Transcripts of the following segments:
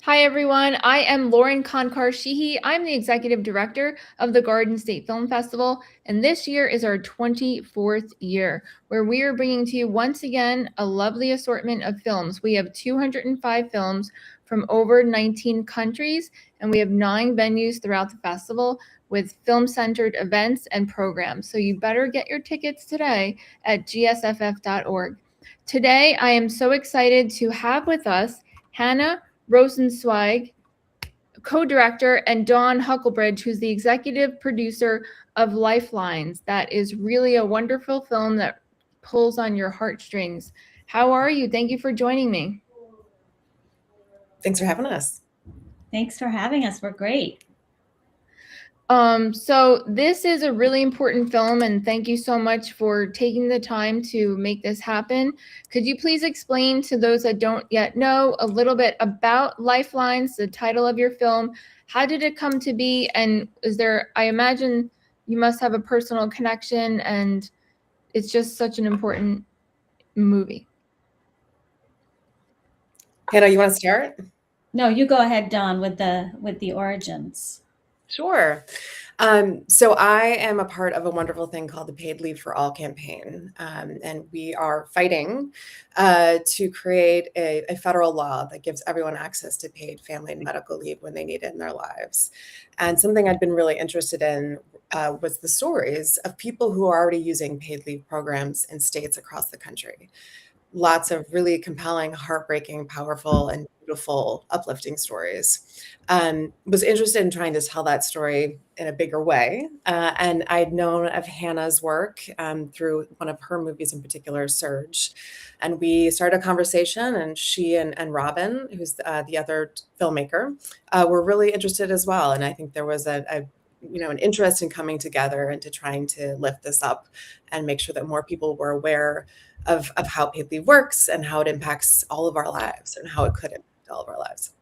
Hi, everyone. I am Lauren Kankar-Sheehy. I'm the executive director of the Garden State Film Festival, and this year is our 24th year, where we are bringing to you once again a lovely assortment of films. We have 205 films from over 19 countries, and we have 9 venues throughout the festival with film-centered events and programs. So you better get your tickets today at gsff.org. Today, I am so excited to have with us Hannah Rosenzweig, co-director, and Dawn Hucklebridge, who's the executive producer of Lifelines. That is really a wonderful film that pulls on your heartstrings. How are you? Thank you for joining me. Thanks for having us. Thanks for having us. We're great. So this is a really important film, and thank you so much for taking the time to make this happen. Could you please explain to those that don't yet know a little bit about Lifelines, the title of your film? How did it come to be? And I imagine you must have a personal connection, and it's just such an important movie. Hannah, you want to start? No, you go ahead, Dawn, with the origins. Sure. So I am a part of a wonderful thing called the Paid Leave for All campaign, and we are fighting to create a federal law that gives everyone access to paid family and medical leave when they need it in their lives. And something I'd been really interested in was the stories of people who are already using paid leave programs in states across the country. Lots of really compelling, heartbreaking, powerful, and beautiful, uplifting stories. Was interested in trying to tell that story in a bigger way. And I'd known of Hannah's work through one of her movies in particular, Surge. And we started a conversation, and she and Robin, who's the other filmmaker, were really interested as well. And I think there was an interest in coming together and to trying to lift this up and make sure that more people were aware of how paid leave works and how it impacts all of our lives and how it could impact all of our lives.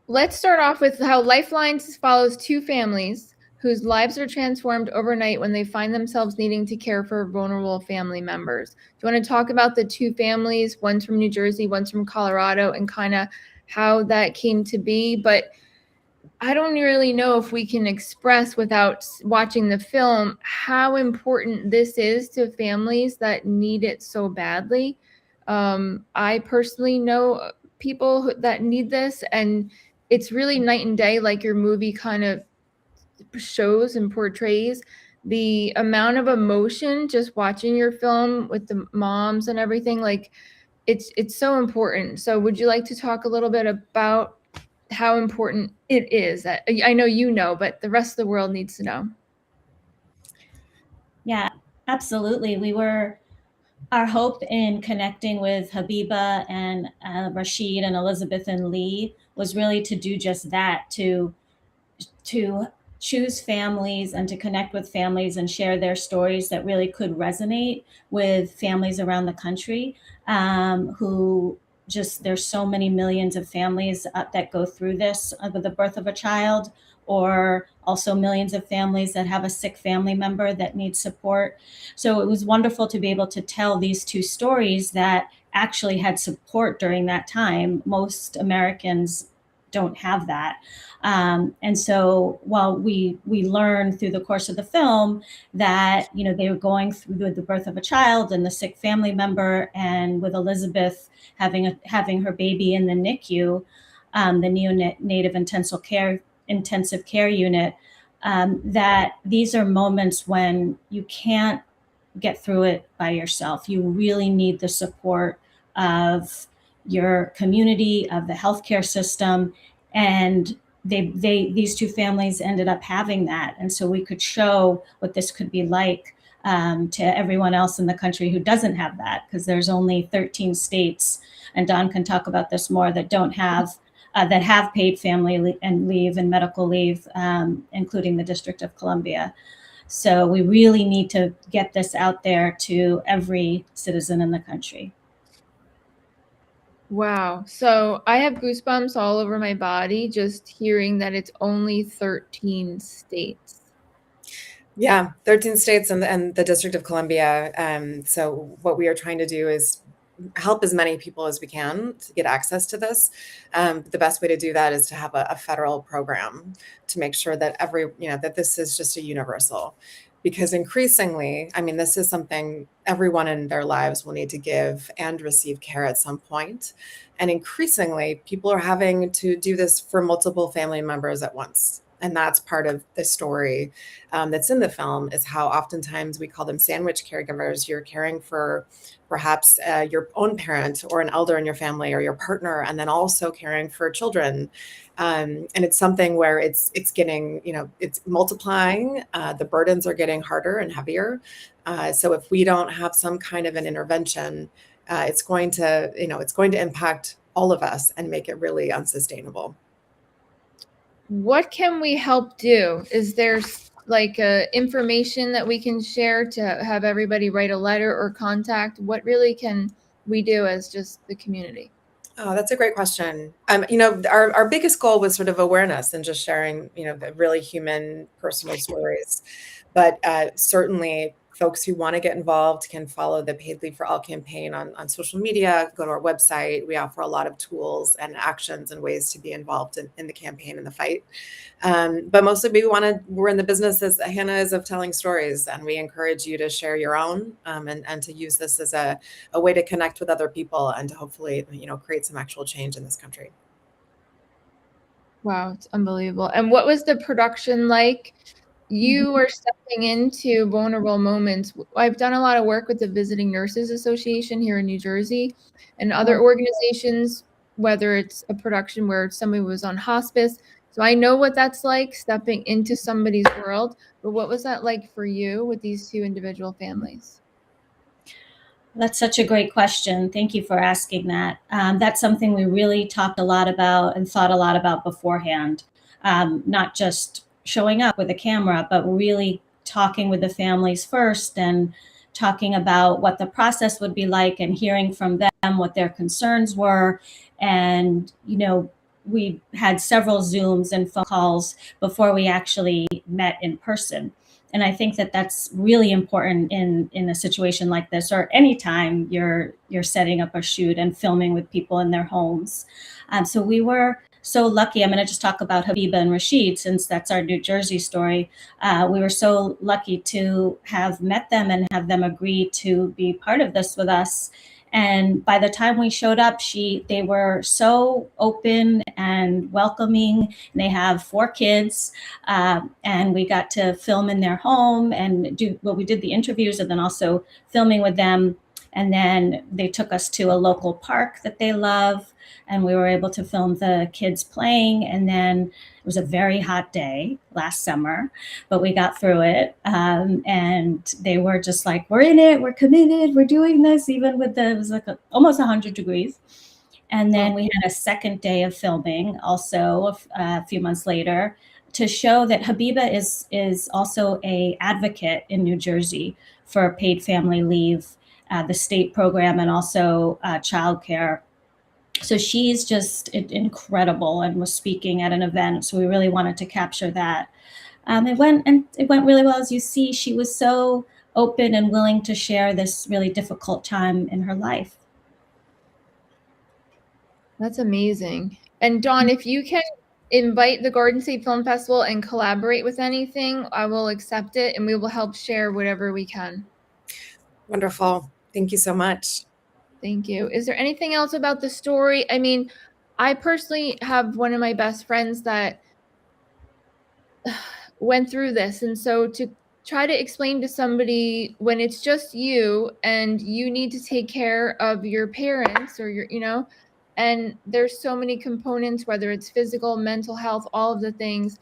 Let's start off with how Lifelines follows 2 families whose lives are transformed overnight when they find themselves needing to care for vulnerable family members. Do you want to talk about the 2 families? One's from New Jersey, one's from Colorado, and kind of how that came to be. But I don't really know if we can express without watching the film how important this is to families that need it so badly. I personally know people that need this, and it's really night and day, like your movie kind of shows and portrays. The amount of emotion just watching your film with the moms and everything, like it's so important. So would you like to talk a little bit about how important it is? I know you know, but the rest of the world needs to know. Yeah, absolutely. Our hope in connecting with Habiba and Rashid and Elizabeth and Lee was really to do just that, to choose families and to connect with families and share their stories that really could resonate with families around the country who just, there's so many millions of families that go through this with the birth of a child, or also millions of families that have a sick family member that needs support. So it was wonderful to be able to tell these 2 stories that actually had support during that time. Most Americans don't have that. And so while we learned through the course of the film that, they were going through the birth of a child and the sick family member, and with Elizabeth having her baby in the NICU, the neonatal intensive care unit, that these are moments when you can't get through it by yourself. You really need the support of your community, of the healthcare system. And these 2 families ended up having that. And so we could show what this could be like to everyone else in the country who doesn't have that, because there's only 13 states, and Don can talk about this more, that don't have that have paid family leave and medical leave, including the District of Columbia. So we really need to get this out there to every citizen in the country. Wow. So I have goosebumps all over my body just hearing that it's only 13 states. Yeah, 13 states and the District of Columbia. So what we are trying to do is help as many people as we can to get access to this. The best way to do that is to have a federal program to make sure that that this is just a universal. Because increasingly, I mean, this is something everyone in their lives will need to give and receive care at some point. And increasingly, people are having to do this for multiple family members at once. And that's part of the story that's in the film, is how oftentimes we call them sandwich caregivers. You're caring for perhaps your own parent or an elder in your family or your partner, and then also caring for children. And it's something where it's getting, it's multiplying. The burdens are getting harder and heavier. So if we don't have some kind of an intervention, it's going to, it's going to impact all of us and make it really unsustainable. What can we help do? Is there like information that we can share to have everybody write a letter or contact? What really can we do as just the community? Oh, that's a great question. Our biggest goal was sort of awareness and just sharing, the really human, personal stories. But certainly, folks who want to get involved can follow the Paid Leave for All campaign on social media, go to our website. We offer a lot of tools and actions and ways to be involved in the campaign and the fight. But mostly we're in the business, as Hannah is, of telling stories, and we encourage you to share your own and to use this as a way to connect with other people and to hopefully, create some actual change in this country. Wow, it's unbelievable. And what was the production like? You were stepping into vulnerable moments. I've done a lot of work with the Visiting Nurses Association here in New Jersey and other organizations, whether it's a production where somebody was on hospice. So I know what that's like, stepping into somebody's world. But what was that like for you with these two individual families? That's such a great question. Thank you for asking that. That's something we really talked a lot about and thought a lot about beforehand. Not just showing up with a camera, but really talking with the families first and talking about what the process would be like and hearing from them what their concerns were. And, we had several Zooms and phone calls before we actually met in person. And I think that that's really important in a situation like this, or anytime you're setting up a shoot and filming with people in their homes. So we were so lucky. I'm going to just talk about Habiba and Rashid, since that's our New Jersey story. We were so lucky to have met them and have them agree to be part of this with us. And by the time we showed up, they were so open and welcoming. They have 4 kids, and we got to film in their home and we did the interviews and then also filming with them. And then they took us to a local park that they love, and we were able to film the kids playing. And then it was a very hot day last summer, but we got through it. And they were just like, we're in it, we're committed, we're doing this, even with it was like almost 100 degrees. And then we had a second day of filming also a few months later, to show that Habiba is also an advocate in New Jersey for paid family leave, the state program, and also childcare. So she's just incredible and was speaking at an event. So we really wanted to capture that. It went really well. As you see, she was so open and willing to share this really difficult time in her life. That's amazing. And Dawn, if you can invite the Garden State Film Festival and collaborate with anything, I will accept it, and we will help share whatever we can. Wonderful. Thank you so much. Thank you. Is there anything else about the story? I mean, I personally have one of my best friends that went through this. And so to try to explain to somebody when it's just you and you need to take care of your parents or and there's so many components, whether it's physical, mental health, all of the things,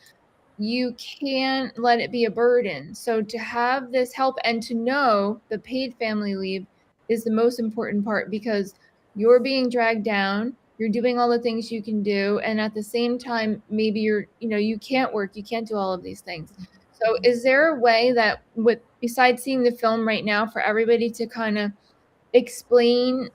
you can't let it be a burden. So to have this help and to know the paid family leave is the most important part, because you're being dragged down, you're doing all the things you can do, and at the same time, maybe you can't work, you can't do all of these things. So is there a way that, besides seeing the film right now, for everybody to kind of explain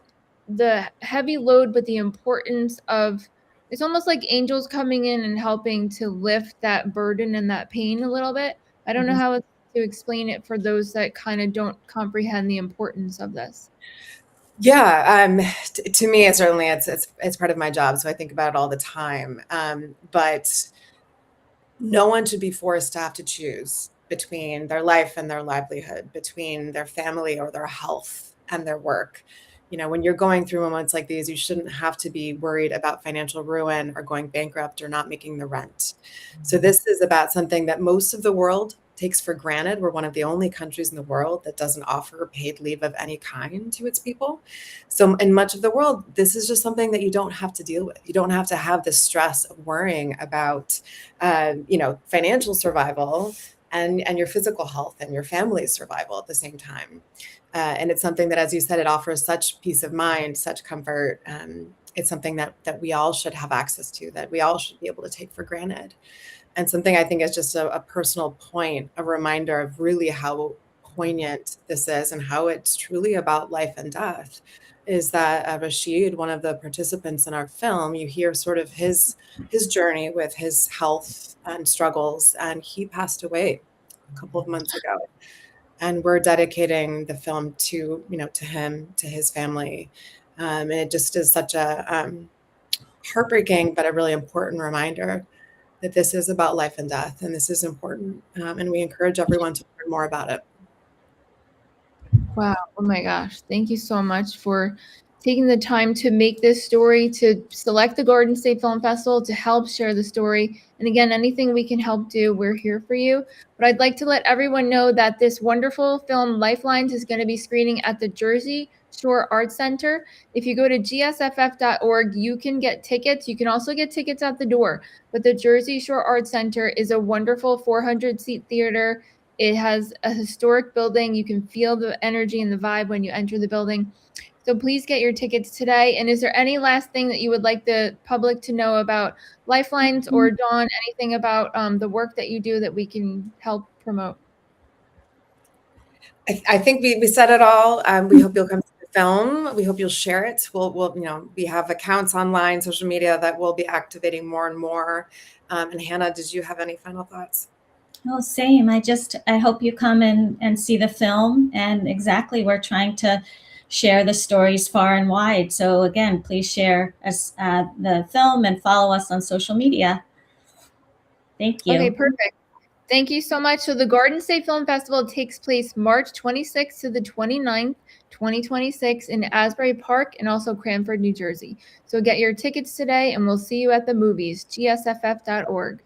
the heavy load, but the importance of, it's almost like angels coming in and helping to lift that burden and that pain a little bit? I don't know how to explain it for those that kind of don't comprehend the importance of this. Yeah, to me, it's certainly it's part of my job, so I think about it all the time. But no one should be forced to have to choose between their life and their livelihood, between their family or their health and their work. You know, when you're going through moments like these, you shouldn't have to be worried about financial ruin or going bankrupt or not making the rent. So this is about something that most of the world takes for granted. We're one of the only countries in the world that doesn't offer paid leave of any kind to its people. So in much of the world, this is just something that you don't have to deal with. You don't have to have the stress of worrying about financial survival and your physical health and your family's survival at the same time. And it's something that, as you said, it offers such peace of mind, such comfort. It's something that we all should have access to, that we all should be able to take for granted. And something I think is just a personal point, a reminder of really how poignant this is and how it's truly about life and death, is that Rashid, one of the participants in our film, you hear sort of his journey with his health and struggles, and he passed away a couple of months ago. And we're dedicating the film to him, to his family. And it just is such a heartbreaking, but a really important reminder that this is about life and death, and this is important. And we encourage everyone to learn more about it. Wow. Oh my gosh. Thank you so much for taking the time to make this story, to select the Garden State Film Festival, to help share the story. And again, anything we can help do, we're here for you. But I'd like to let everyone know that this wonderful film, Lifelines, is going to be screening at the Jersey Shore Arts Center. If you go to gsff.org, you can get tickets. You can also get tickets at the door. But the Jersey Shore Arts Center is a wonderful 400-seat theater. It has a historic building. You can feel the energy and the vibe when you enter the building. So please get your tickets today. And is there any last thing that you would like the public to know about Lifelines or Dawn, anything about the work that you do that we can help promote? I think we said it all. We hope you'll come to the film. We hope you'll share it. We have accounts online, social media that we'll be activating more and more. And Hannah, did you have any final thoughts? Oh, same. I hope you come and see the film. And exactly, we're trying to share the stories far and wide. So again, please share the film and follow us on social media. Thank you. Okay, perfect. Thank you so much. So the Garden State Film Festival takes place March 26th to the 29th, 2026 in Asbury Park and also Cranford, New Jersey. So get your tickets today and we'll see you at the movies, gsff.org.